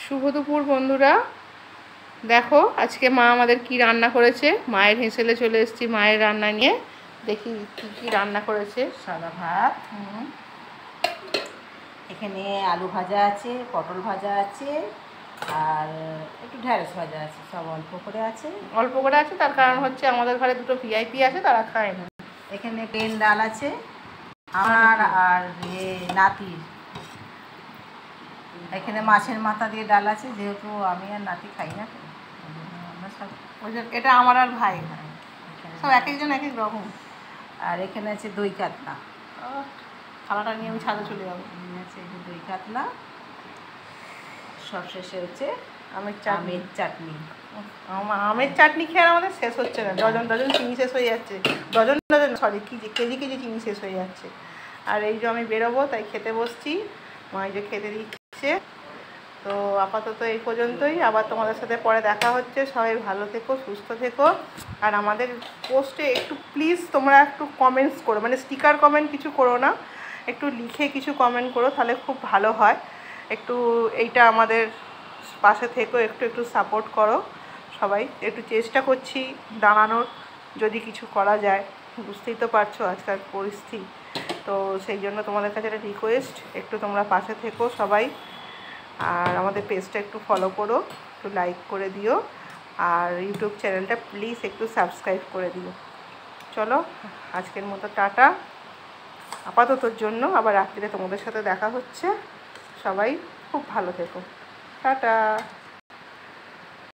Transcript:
শুভ দুপুর বন্ধুরা। দেখো আজকে মা আমাদের কি রান্না করেছে। মায়ের হেসেলে চলে এসেছি মায়ের রান্না নিয়ে। দেখি কি কি রান্না করেছে। সাদা ভাত, এখানে আলু ভাজা আছে, পটল ভাজা আছে, আর একটু ঢ্যাঁড়স ভাজা আছে। সব অল্প করে আছে। অল্প করে আছে তার কারণ হচ্ছে আমাদের ঘরে দুটো ভিআইপি আছে, তারা খায় না। এখানে প্লেন ডাল আছে আমার আর নাতির। এখানে মাছের মাথা দিয়ে ডাল আছে, যেহেতু আমি আর নাতি খাই না তো আমরা সব। এটা আমার আর ভাই, সব এক একজন এক এক রকম। আর এখানে আছে দই কাতলা। থালাটা নিয়ে আমি ছাদে চলে যাবো। আছে দই কাতলা। সব শেষে হচ্ছে আমের চাটনি। আমের চাটনি খেয়ে আমাদের শেষ হচ্ছে না। ডজন ডজন চিনি শেষ হয়ে যাচ্ছে, dozen dozen sorry KG KG চিনি শেষ হয়ে যাচ্ছে। আর এই যে আমি বেরোবো তাই খেতে বসছি, মা যে খেতে দিচ্ছে। তো আপাতত এই পর্যন্তই, আবার তোমাদের সাথে পরে দেখা হচ্ছে। সবাই ভালো থেকো, সুস্থ থেকো। আর আমাদের পোস্টে একটু প্লিজ তোমরা একটু কমেন্টস করো, মানে স্টিকার কমেন্ট কিছু করো না, একটু লিখে কিছু কমেন্ট করো, তাহলে খুব ভালো হয়। একটু এইটা আমাদের পাশে থেকো, একটু একটু সাপোর্ট করো সবাই। একটু চেষ্টা করছি দাঁড়ানোর, যদি কিছু করা যায়। বুঝতেই তো পারছো আজকাল পরিস্থিতি। তো সেই জন্য তোমাদের কাছে একটা রিকোয়েস্ট, একটু তোমরা পাশে থেকো সবাই। আর আমাদের পেজটা একটু ফলো করো, একটু লাইক করে দিও, আর ইউটিউব চ্যানেলটা প্লিজ একটু সাবস্ক্রাইব করে দিও। চলো আজকের মতো টাটা, আপাততর জন্য। আবার রাত্রিরে তোমাদের সাথে দেখা হচ্ছে। সবাই খুব ভালো থেকো, টাটা।